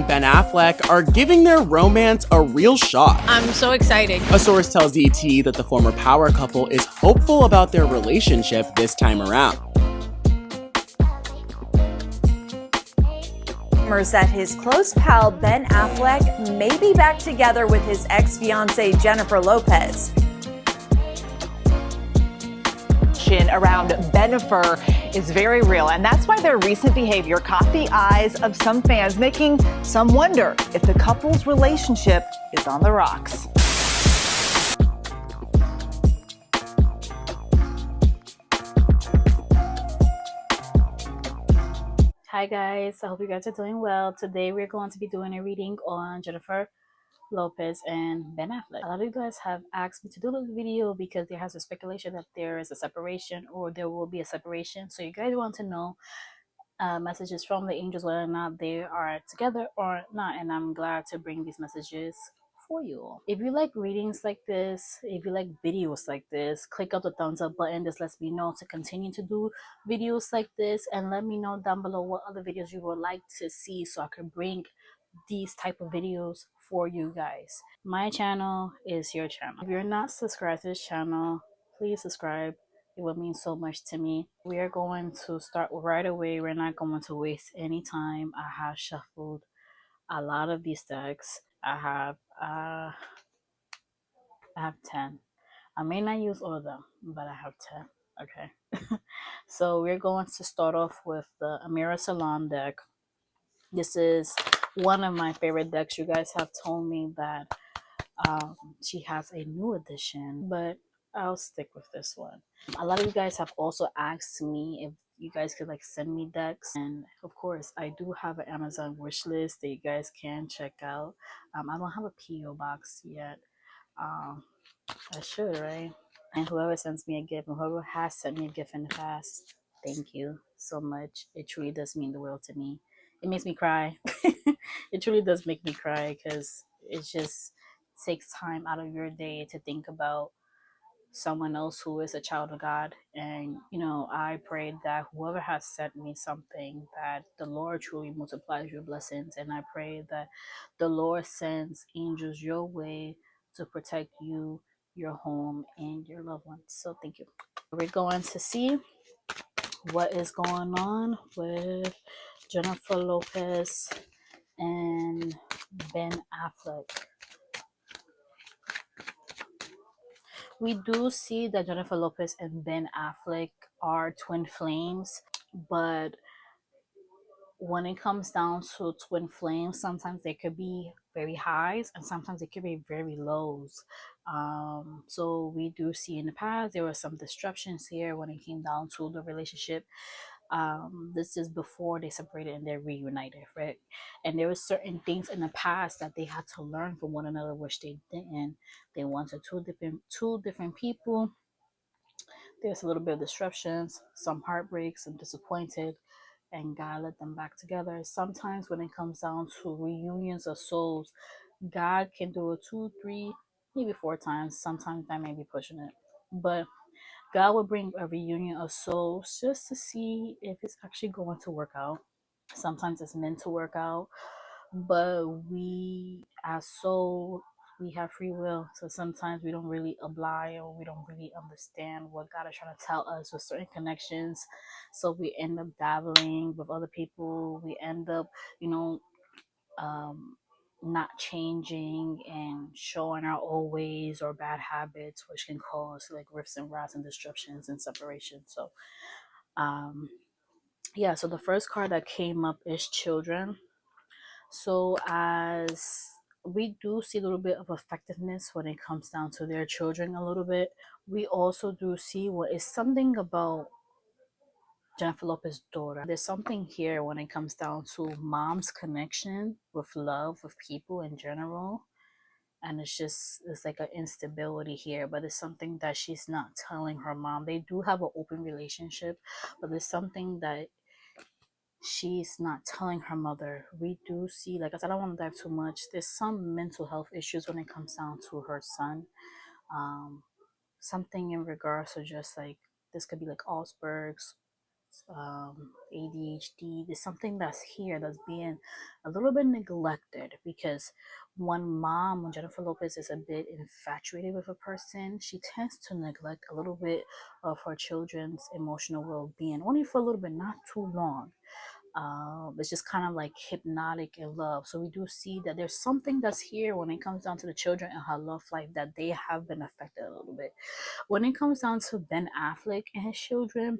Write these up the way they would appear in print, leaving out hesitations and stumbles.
and Ben Affleck are giving their romance a real shot. I'm so excited. A source tells ET that the former power couple is hopeful about their relationship this time around. Rumors that his close pal Ben Affleck may be back together with his ex-fiancée Jennifer Lopez. Around Bennifer is very real, and that's why their recent behavior caught the eyes of some fans, making some wonder if the couple's relationship is on the rocks. Hi guys, I hope you guys are doing well. Today we're going to be doing a reading on Jennifer Lopez and Ben Affleck. A lot of you guys have asked me to do this video because there has a speculation that there is a separation or there will be a separation. So you guys want to know messages from the angels, whether or not they are together or not, and I'm glad to bring these messages for you all. If you like readings like this, if you like videos like this, click up the thumbs up button. This lets me know to continue to do videos like this, and let me know down below what other videos you would like to see so I can bring these type of videos for you guys. My channel is your channel. If you're not subscribed to this channel, please subscribe. It would mean so much to me. We are going to start right away. We're not going to waste any time. I have shuffled a lot of these decks. I have 10. I may not use all of them, but I have 10. Okay. So we're going to start off with the Amira Salam deck. This is one of my favorite decks. You guys have told me that she has a new edition, but I'll stick with this one. A lot of you guys have also asked me if you guys could like send me decks, and of course I do have an Amazon wish list that you guys can check out. I don't have a PO box yet. I should, right? And whoever sends me a gift, and whoever has sent me a gift in the past, thank you so much. It truly does mean the world to me. It makes me cry. It truly does make me cry because it just takes time out of your day to think about someone else who is a child of God. And you know, I pray that whoever has sent me something, that the Lord truly multiplies your blessings, and I pray that the Lord sends angels your way to protect you, your home, and your loved ones. So thank you. We're going to see what is going on with Jennifer Lopez and Ben Affleck. We do see that Jennifer Lopez and Ben Affleck are twin flames, but when it comes down to twin flames, sometimes they could be very highs and sometimes they could be very lows. So we do see in the past there were some disruptions here when it came down to the relationship. This is before they separated and they're reunited, right? And there were certain things in the past that they had to learn from one another, which they didn't. They wanted two different people. There's a little bit of disruptions, some heartbreaks, some disappointed, and God let them back together. Sometimes when it comes down to reunions of souls, God can do it 2, 3, maybe 4 times. Sometimes that may be pushing it, but God will bring a reunion of souls just to see if it's actually going to work out. Sometimes it's meant to work out, but we as souls, we have free will. So sometimes we don't really oblige or we don't really understand what God is trying to tell us with certain connections. So we end up dabbling with other people. We end up, you know, not changing and showing our old ways or bad habits, which can cause like rifts and rats and disruptions and separation. So yeah, so the first card that came up is children. So as we do see a little bit of effectiveness when it comes down to their children a little bit, we also do see what is something about Jennifer Lopez's daughter. There's something here when it comes down to mom's connection with love, with people in general. And it's like an instability here, but it's something that she's not telling her mom. They do have an open relationship, but there's something that she's not telling her mother. We do see, like I said, I don't want to dive too much. There's some mental health issues when it comes down to her son. Something in regards to just like, this could be like Allsberg's, ADHD. There's something that's here that's being a little bit neglected, because when Jennifer Lopez is a bit infatuated with a person, she tends to neglect a little bit of her children's emotional well-being, only for a little bit, not too long. It's just kind of like hypnotic in love. So we do see that there's something that's here when it comes down to the children and her love life, that they have been affected a little bit. When it comes down to Ben Affleck and his children,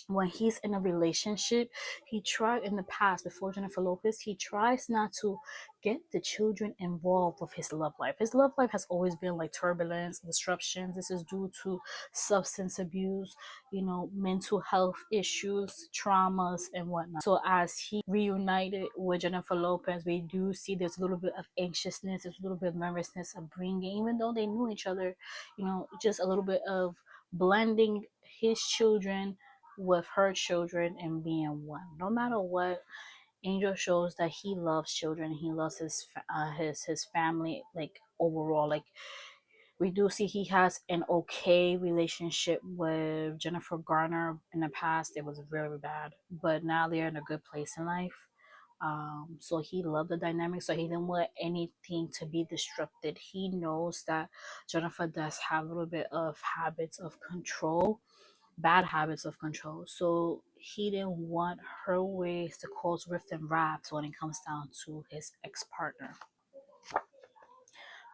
when he's in a relationship, he tried in the past, before Jennifer Lopez, he tries not to get the children involved with his love life. His love life has always been like turbulence, disruptions. This is due to substance abuse, mental health issues, traumas, and whatnot. So as he reunited with Jennifer Lopez, we do see there's a little bit of anxiousness, there's a little bit of nervousness of bringing, even though they knew each other, just a little bit of blending his children with her children and being one. No matter what, Angel shows that he loves children. He loves his family, like overall. Like, we do see he has an okay relationship with Jennifer Garner. In the past, it was very bad, but now they're in a good place in life. So he loved the dynamic, so he didn't want anything to be disrupted. He knows that Jennifer does have a little bit of habits of control, bad habits of control. So he didn't want her ways to cause rift and rafts when it comes down to his ex-partner,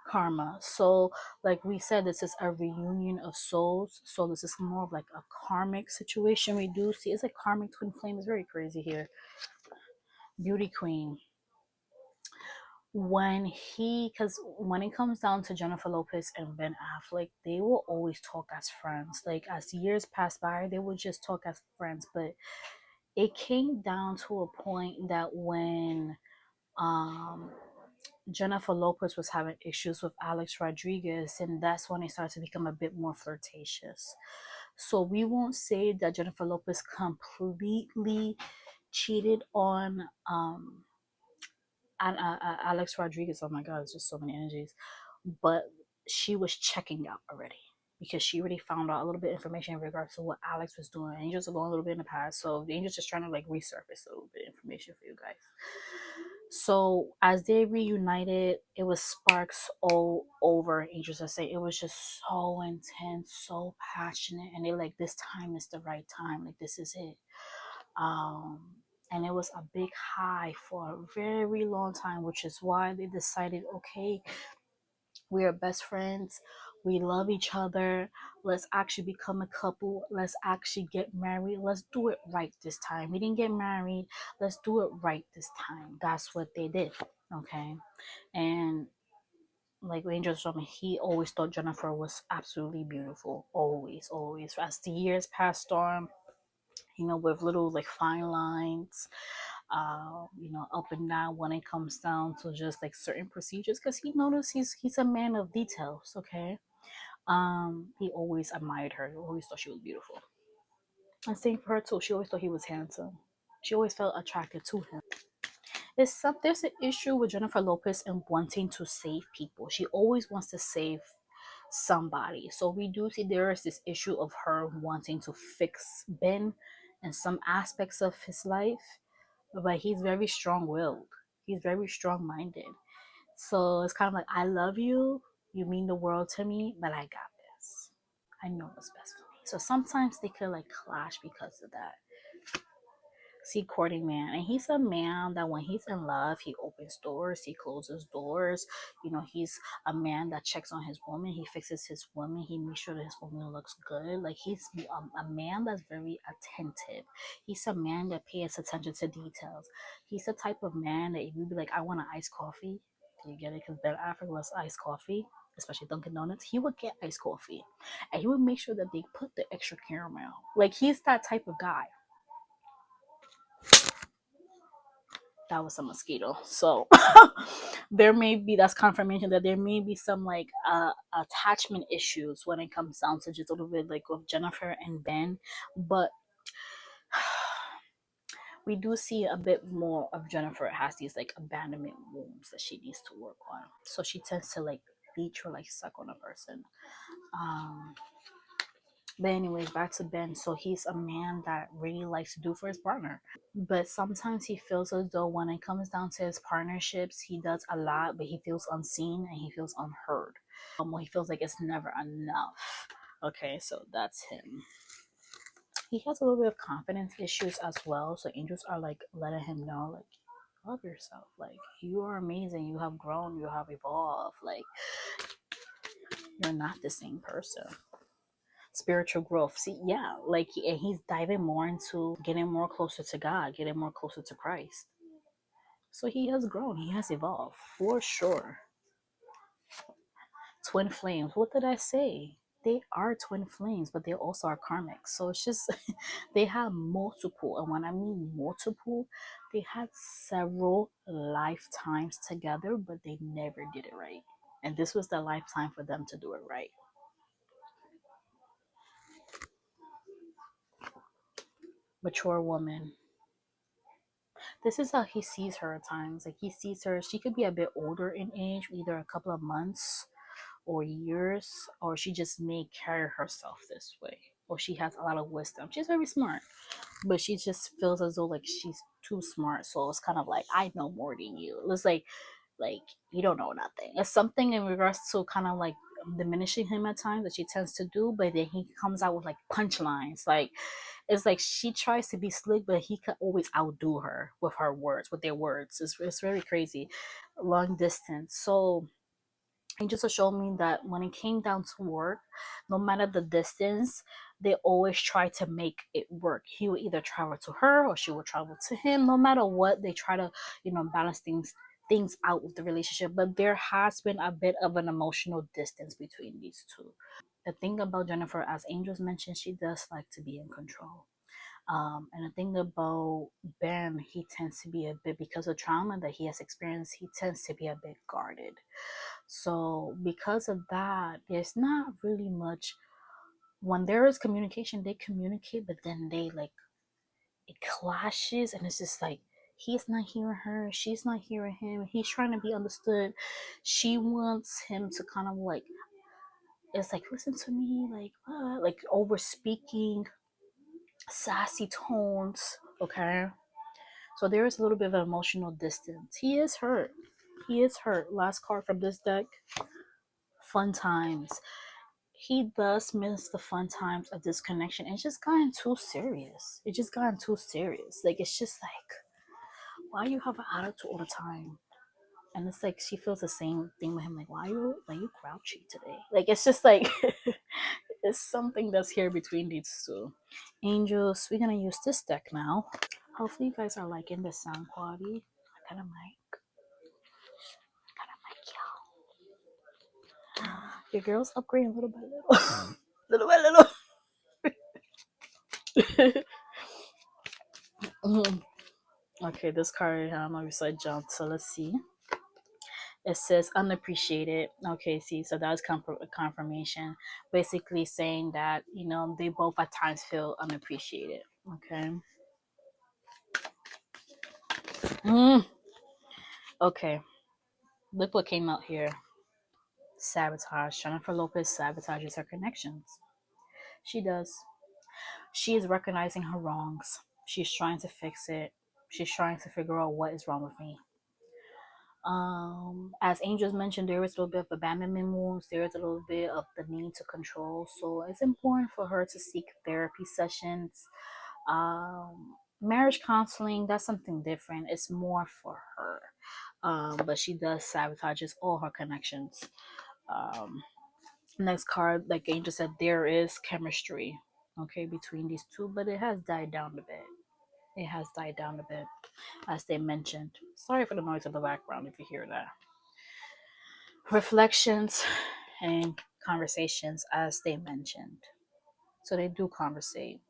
Karma. So, like we said, this is a reunion of souls. So this is more of like a karmic situation. We do see it's a karmic twin flame. It's very crazy here. Beauty queen. Because when it comes down to Jennifer Lopez and Ben Affleck, they will always talk as friends. Like, as years pass by, they would just talk as friends. But it came down to a point that when Jennifer Lopez was having issues with Alex Rodriguez, and that's when it started to become a bit more flirtatious. So we won't say that Jennifer Lopez completely cheated on Alex Rodriguez. Oh my God, it's just so many energies. But she was checking out already, because she already found out a little bit of information in regards to what Alex was doing. Angels are going a little bit in the past, so the Angels just trying to like resurface a little bit of information for you guys. So as they reunited, it was sparks all over. Angels are saying it was just so intense, so passionate, and they like, this time is the right time. Like, this is it. And it was a big high for a very long time, which is why they decided, okay, we are best friends, we love each other, let's actually become a couple, let's actually get married, let's do it right this time. We didn't get married, let's do it right this time. That's what they did. Okay. And like Angel told me, he always thought Jennifer was absolutely beautiful, always. As the years passed on, with little like fine lines, up and down when it comes down to just like certain procedures, because he noticed he's a man of details. Okay. He always admired her. He always thought she was beautiful. And same for her too. She always thought he was handsome. She always felt attracted to him. There's an issue with Jennifer Lopez and wanting to save people. She always wants to save somebody. So we do see there is this issue of her wanting to fix Ben and some aspects of his life, but he's very strong-willed. He's very strong-minded. So it's kind of like, I love you. You mean the world to me, but I got this. I know what's best for me. So sometimes they could like clash because of that. See, courting man, and he's a man that when he's in love, he opens doors, he closes doors. He's a man that checks on his woman, he fixes his woman, he makes sure that his woman looks good. Like, he's a man that's very attentive. He's a man that pays attention to details. He's the type of man that if you be like, I want an iced coffee, you get it? Because Ben Affleck loves iced coffee, especially Dunkin' Donuts. He would get iced coffee, and he would make sure that they put the extra caramel. Like, he's that type of guy. That was a mosquito. So that's confirmation that there may be some like attachment issues when it comes down to just a little bit like with Jennifer and Ben. But we do see a bit more of Jennifer has these like abandonment wounds that she needs to work on. So she tends to like leech or like suck on a person. But anyways, back to Ben. So he's a man that really likes to do for his partner. But sometimes he feels as though when it comes down to his partnerships, he does a lot, but he feels unseen and he feels unheard. Well, he feels like it's never enough. Okay, so that's him. He has a little bit of confidence issues as well. So angels are like letting him know, like, love yourself. Like, you are amazing. You have grown. You have evolved. Like, you're not the same person. Spiritual growth. See, yeah, like, and he's diving more into getting more closer to God, getting more closer to Christ. So he has grown. He has evolved for sure. Twin flames. What did I say? They are twin flames, but they also are karmic. So it's just they have multiple, and when I mean multiple, they had several lifetimes together, but they never did it right. And this was the lifetime for them to do it right. Mature woman. This is how he sees her at times. Like, he sees her, she could be a bit older in age, either a couple of months or years, or she just may carry herself this way, or she has a lot of wisdom. She's very smart, but she just feels as though like she's too smart. So it's kind of like, I know more than you. It's like you don't know nothing. It's something in regards to kind of like diminishing him at times that she tends to do, but then he comes out with like punchlines. Like, it's like she tries to be slick, but he could always outdo her with her words, with their words. It's very crazy. Long distance. So and just to show me that when it came down to work, no matter the distance, they always try to make it work. He would either travel to her or she would travel to him. No matter what, they try to, balance things out with the relationship. But there has been a bit of an emotional distance between these two. The thing about Jennifer, as Angels mentioned, she does like to be in control. And the thing about Ben, he tends to be a bit, because of trauma that he has experienced, he tends to be a bit guarded. So because of that, there's not really much. When there is communication, they communicate, but then they like, it clashes, and it's just like, he's not hearing her, she's not hearing him. He's trying to be understood. She wants him to kind of like, it's like, listen to me, like over speaking, sassy tones. Okay, so there is a little bit of an emotional distance. He is hurt. He is hurt. Last card from this deck. Fun times. He does miss the fun times of this connection. It's just gotten too serious. It just gotten too serious. Like, it's just like, why you have an attitude all the time? And it's like she feels the same thing with him. Like, why you grouchy today? Like, it's just like it's something that's here between these two. Angels, we're gonna use this deck now. Hopefully you guys are liking the sound quality. I kind of like y'all. Your girl's upgrading little by little. Little by little. Okay, this card, obviously I jumped, so let's see. It says unappreciated. Okay, see, so that was confirmation, basically saying that, they both at times feel unappreciated. Okay. Okay, look what came out here. Sabotage. Jennifer Lopez sabotages her connections. She does. She is recognizing her wrongs. She's trying to fix it. She's trying to figure out what is wrong with me. As Angels mentioned, there is a little bit of abandonment wounds. There is a little bit of the need to control. So it's important for her to seek therapy sessions. Marriage counseling, that's something different. It's more for her. But she does sabotages all her connections. Next card, like Angel said, there is chemistry, okay, between these two, but it has died down a bit. It has died down a bit, as they mentioned. Sorry for the noise in the background if you hear that. Reflections and conversations, as they mentioned. So they do conversate,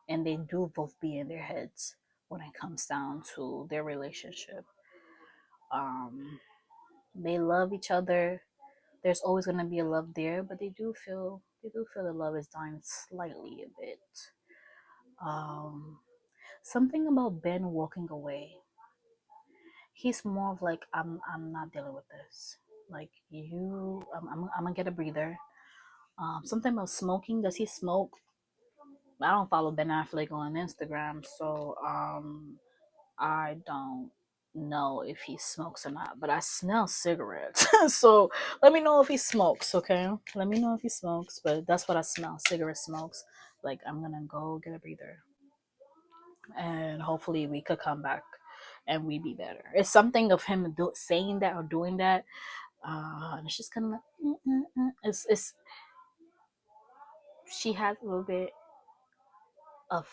and they do both be in their heads when it comes down to their relationship. They love each other. There's always going to be a love there, but they do feel the love is dying slightly a bit. Something about Ben walking away. He's more of like, I'm not dealing with this. Like, I'm gonna get a breather. Something about smoking. Does he smoke? I don't follow Ben Affleck on Instagram, so I don't know if he smokes or not, but I smell cigarettes. So let me know if he smokes, okay? Let me know if he smokes, but that's what I smell, cigarette smokes. Like, I'm gonna go get a breather, and hopefully we could come back and we be better. It's something of him saying that or doing that, and it's just kind of like, it's she has a little bit of,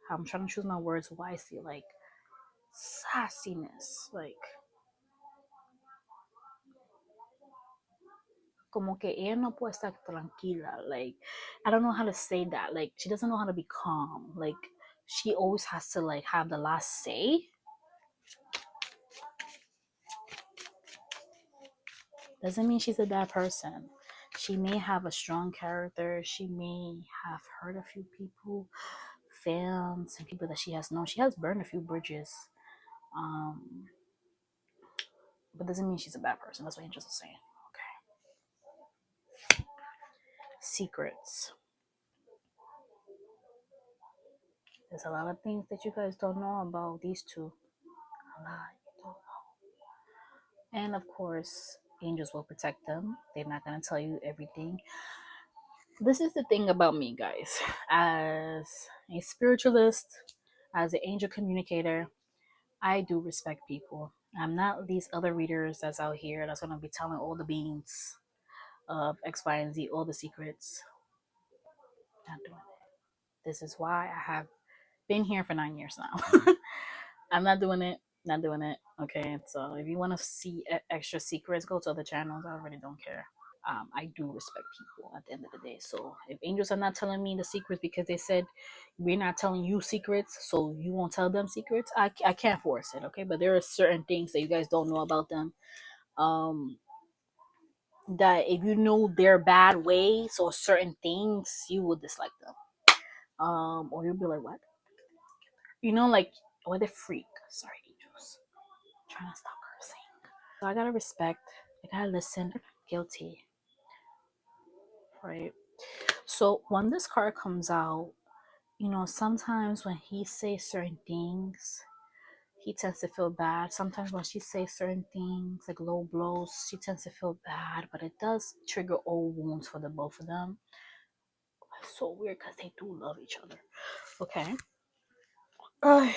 I'm trying to choose my words wisely, like sassiness, like como que ella no puede estar tranquila. Like, I don't know how to say that. Like, she doesn't know how to be calm. Like, she always has to like have the last say. Doesn't mean she's a bad person. She may have a strong character. She may have hurt a few people, fans, and people that she has known. She has burned a few bridges. But doesn't mean she's a bad person. That's what Angels is saying. Okay. Secrets. There's a lot of things that you guys don't know about these two. A lot you don't know. And of course, angels will protect them. They're not going to tell you everything. This is the thing about me, guys. As a spiritualist, as an angel communicator, I do respect people. I'm not these other readers that's out here that's going to be telling all the beans of X, Y, and Z, all the secrets. Not doing it. This is why I have been here for 9 years now. I'm not doing it. Not doing it. Okay. So if you want to see extra secrets, go to other channels. I really don't care. I do respect people at the end of the day. So if angels are not telling me the secrets because they said we're not telling you secrets, so you won't tell them secrets, I can't force it. Okay. But there are certain things that you guys don't know about them. That if you know their bad ways or certain things, you will dislike them. Or you'll be like, what? You know, like, or the freak. Sorry, angels. I'm trying to stop cursing. So I gotta respect. I gotta listen. Guilty, right? So when this card comes out, you know, sometimes when he says certain things, he tends to feel bad. Sometimes when she says certain things, like low blows, she tends to feel bad. But it does trigger old wounds for the both of them. It's so weird because they do love each other. Okay. I'm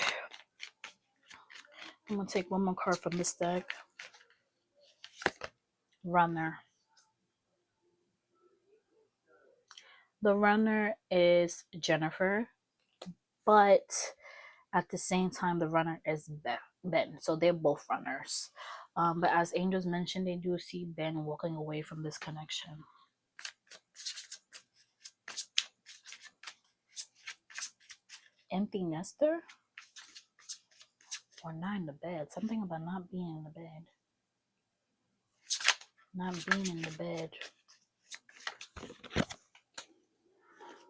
gonna take one more card from this deck. Runner. The runner is Jennifer, but at the same time, the runner is Ben. So they're both runners. But as angels mentioned, they do see Ben walking away from this connection. Empty nester? Or not in the bed. Something about not being in the bed. Not being in the bed.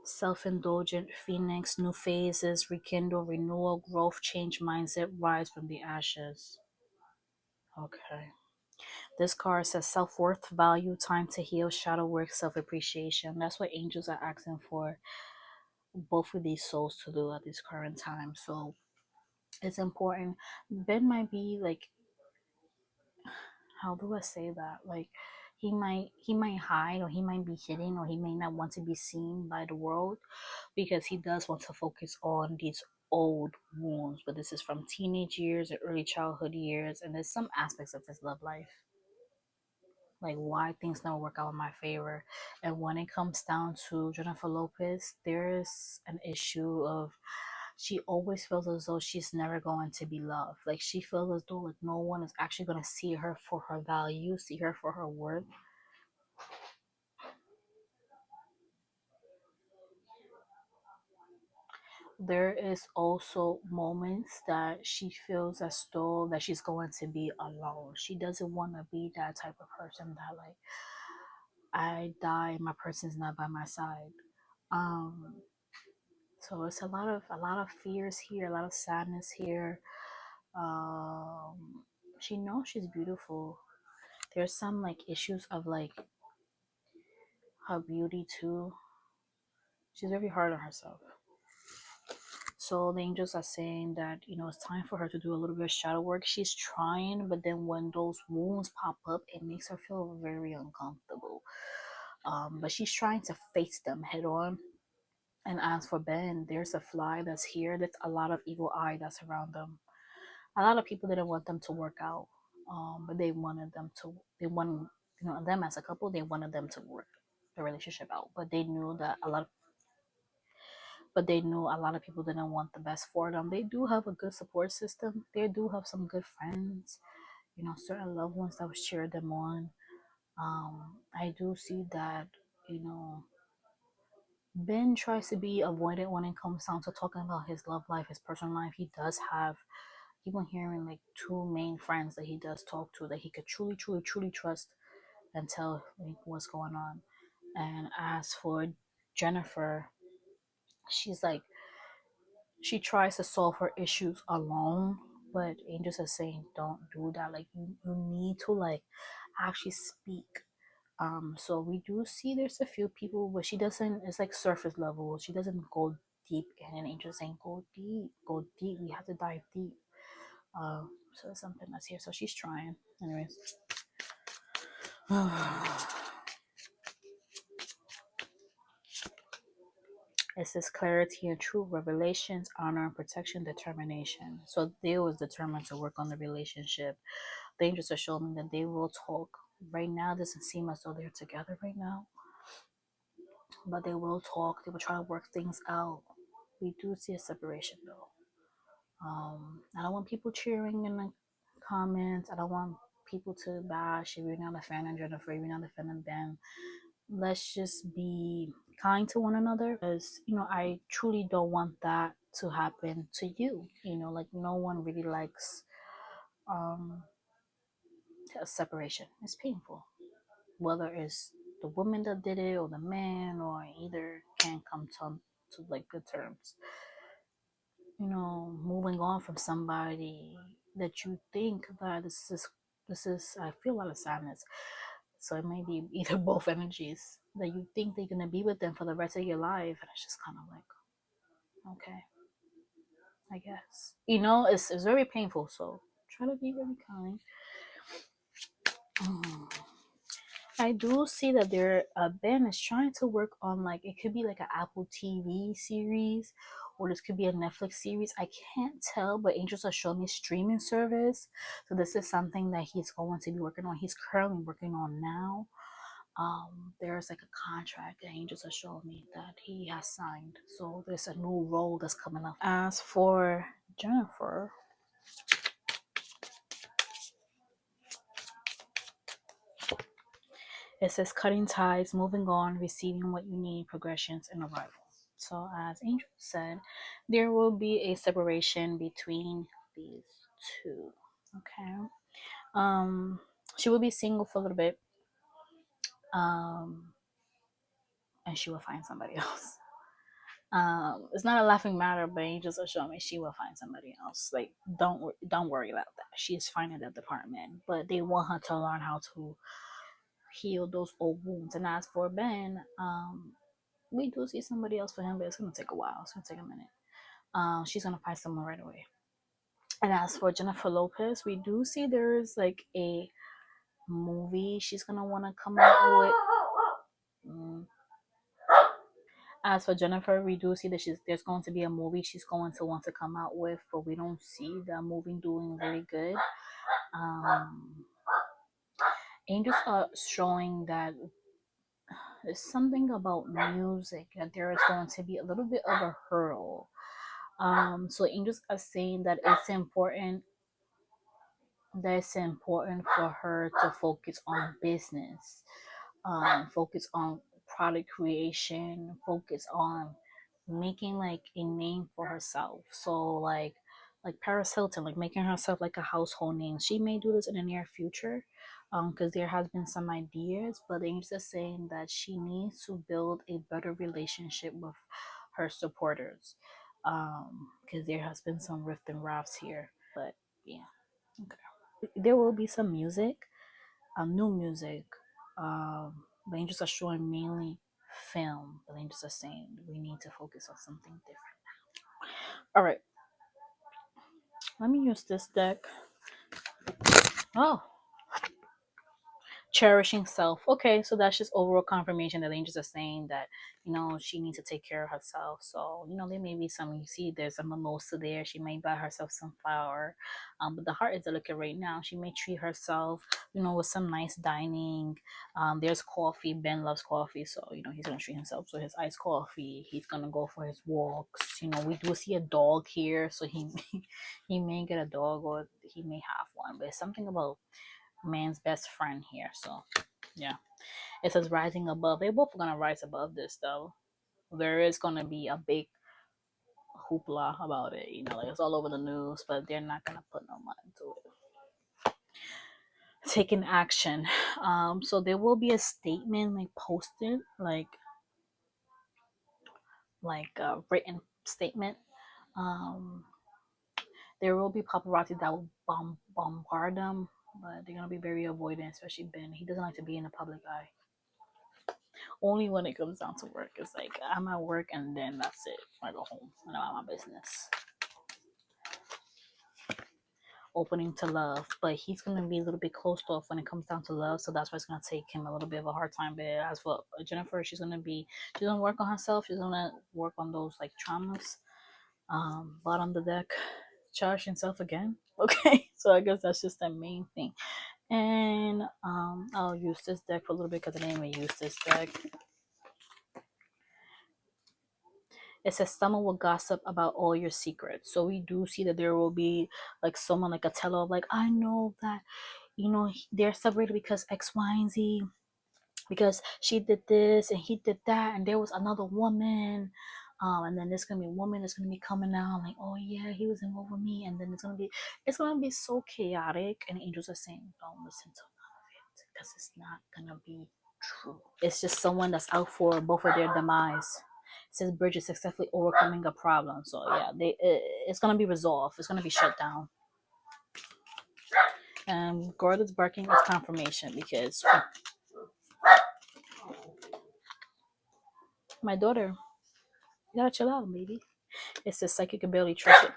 Self-indulgent phoenix, new phases, rekindle, renewal, growth, change, mindset, rise from the ashes. Okay. This card says self-worth, value, time to heal, shadow work, self-appreciation. That's what angels are asking for both of these souls to do at this current time. So it's important. Ben might be like, how do I say that? Like, he might hide, or he might be hidden, or he may not want to be seen by the world because he does want to focus on these old wounds. But this is from teenage years or early childhood years, and there's some aspects of his love life, like why things never work out in my favor. And when it comes down to Jennifer Lopez, there's an issue of she always feels as though she's never going to be loved. Like, she feels as though like no one is actually going to see her for her value, see her for her worth. There is also moments that she feels as though that she's going to be alone. She doesn't want to be that type of person that, like, I die, my person's not by my side. So it's a lot of fears here, a lot of sadness here. She knows she's beautiful. There's some like issues of like her beauty too. She's very hard on herself. So the angels are saying that, it's time for her to do a little bit of shadow work. She's trying, but then when those wounds pop up, it makes her feel very uncomfortable. But she's trying to face them head on. And as for Ben, there's a fly that's here. That's a lot of evil eye that's around them. A lot of people didn't want them to work out, but they wanted them to. They wanted, them as a couple. They wanted them to work the relationship out, but they knew that a lot of people didn't want the best for them. They do have a good support system. They do have some good friends, certain loved ones that would cheer them on. I do see that, Ben tries to be avoidant when it comes down to talking about his love life, his personal life. He does have, even hearing like two main friends that he does talk to that he could truly, truly, truly trust and tell like what's going on. And as for Jennifer, she's like, she tries to solve her issues alone, but angels are saying don't do that. Like you need to like actually speak. So we do see there's a few people, but she doesn't, it's like surface level. She doesn't go deep in, and angels saying go deep, go deep. We have to dive deep. So it's something that's here. So she's trying. Anyways. It says clarity and truth, revelations, honor and protection, determination. So they was determined to work on the relationship. The angels are showing me that they will talk. Right now, it doesn't seem as though they're together right now, but they will talk. They will try to work things out. We do see a separation though. I don't want people cheering in the comments. I don't want people to bash if you're not a fan of Jennifer, if you're not a fan of Ben. Let's just be kind to one another, because I truly don't want that to happen to you. Like no one really likes a separation. It's painful, whether it's the woman that did it or the man, or either can't come to like good terms. Moving on from somebody that you think that this is I feel a lot of sadness. So it may be either both energies that you think they're gonna be with them for the rest of your life, and it's just kind of like, okay, I guess. It's very painful. So try to be very kind. I do see that Ben is trying to work on, like, it could be like an Apple TV series, or this could be a Netflix series. I can't tell, but angels are showing me streaming service. So this is something that he's going to be working on. He's currently working on now. There's like a contract that angels are showing me that he has signed. So there's a new role that's coming up. As for Jennifer, it says cutting ties, moving on, receiving what you need, progressions, and arrival. So as Angel said, there will be a separation between these two. Okay. She will be single for a little bit. And she will find somebody else. It's not a laughing matter, but angels are showing me she will find somebody else. Like, don't worry about that. She's fine in that department, but they want her to learn how to heal those old wounds. And as for Ben, we do see somebody else for him, but it's gonna take a while. It's gonna take a minute. She's gonna find someone right away. And as for Jennifer Lopez, we do see there's like a movie she's gonna want to come out with. As for Jennifer, we do see that there's going to be a movie she's going to want to come out with, but we don't see that movie doing very good. Angels are showing that there's something about music, that there is going to be a little bit of a hurdle. So angels are saying that it's important for her to focus on business, focus on product creation, focus on making like a name for herself. So like Paris Hilton, like making herself like a household name. She may do this in the near future, because there has been some ideas, but they're just saying that she needs to build a better relationship with her supporters, because there has been some rift and rafts here. But yeah, okay. There will be some music, new music. The angels are showing mainly film, but the angels are saying we need to focus on something different. All right. Let me use this deck. Oh. Cherishing self. Okay, so that's just overall confirmation that the angels are saying that, you know, she needs to take care of herself. So, you know, there may be some, you see there's a mimosa there. She may buy herself some flour. But the heart is delicate right now. She may treat herself, you know, with some nice dining. There's coffee. Ben loves coffee. So, you know, he's going to treat himself. So his iced coffee, he's going to go for his walks. You know, we do see a dog here. So he may get a dog or he may have one. But it's something about man's best friend here. So yeah, it says rising above. They're both gonna rise above this though. There is gonna be a big hoopla about it, you know, like it's all over the news, but they're not gonna put no mind to it. Taking action. So there will be a statement like posted, like a written statement. There will be paparazzi that will bombard them, but they're gonna be very avoidant, especially Ben. He doesn't like to be in the public eye. Only when it comes down to work. It's like I'm at work and then that's it. I go home and I'm out my business. Opening to love, but he's gonna be a little bit closed off when it comes down to love, so that's why it's gonna take him a little bit of a hard time. But as for Jennifer, she's gonna work on herself. She's gonna work on those like traumas. Bottom of the deck, charge himself again. Okay, so I guess that's just the main thing. And I'll use this deck for a little bit because I didn't even use this deck. It says someone will gossip about all your secrets. So we do see that there will be like someone like a teller of like, I know that, you know, they're separated because X, Y, and Z, because she did this and he did that, and there was another woman. And then there's gonna be a woman that's gonna be coming out like, oh yeah, he was involved with me, and then it's gonna be so chaotic, and angels are saying, don't listen to none of it because it's not gonna be true. It's just someone that's out for both of their demise. It says Bridget successfully overcoming a problem. So yeah, it's gonna be resolved. It's gonna be shut down. And Gordon's barking is confirmation because my daughter, you gotta chill out, baby. It says psychic ability trust it.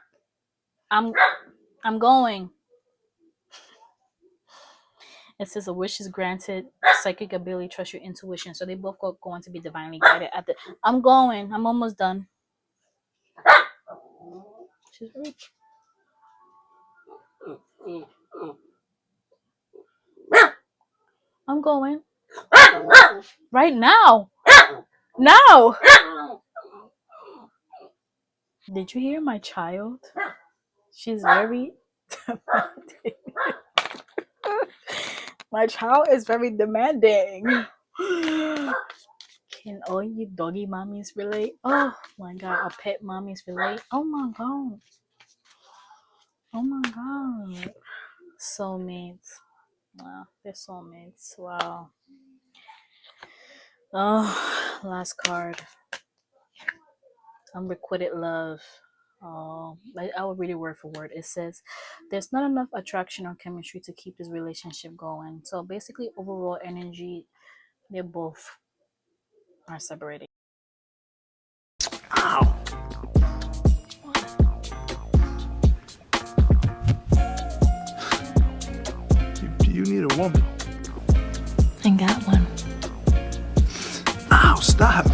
I'm going. It says a wish is granted. Psychic ability, trust your intuition. So they both are going to be divinely guided. I'm going. I'm almost done. She's very... I'm going. Right now. Now. Did you hear my child? She's very demanding. My child is very demanding. Can all you doggy mommies relate? Oh my god, a pet mommies relate? Oh my god. Oh my god. Soulmates. Wow, they're soulmates. Wow. Oh, last card. Unrequited love. Oh, I will read it word for word. It says, there's not enough attraction or chemistry to keep this relationship going. So basically, overall energy, they both are separated. Ow. You need a woman. I got one. Ow, stop.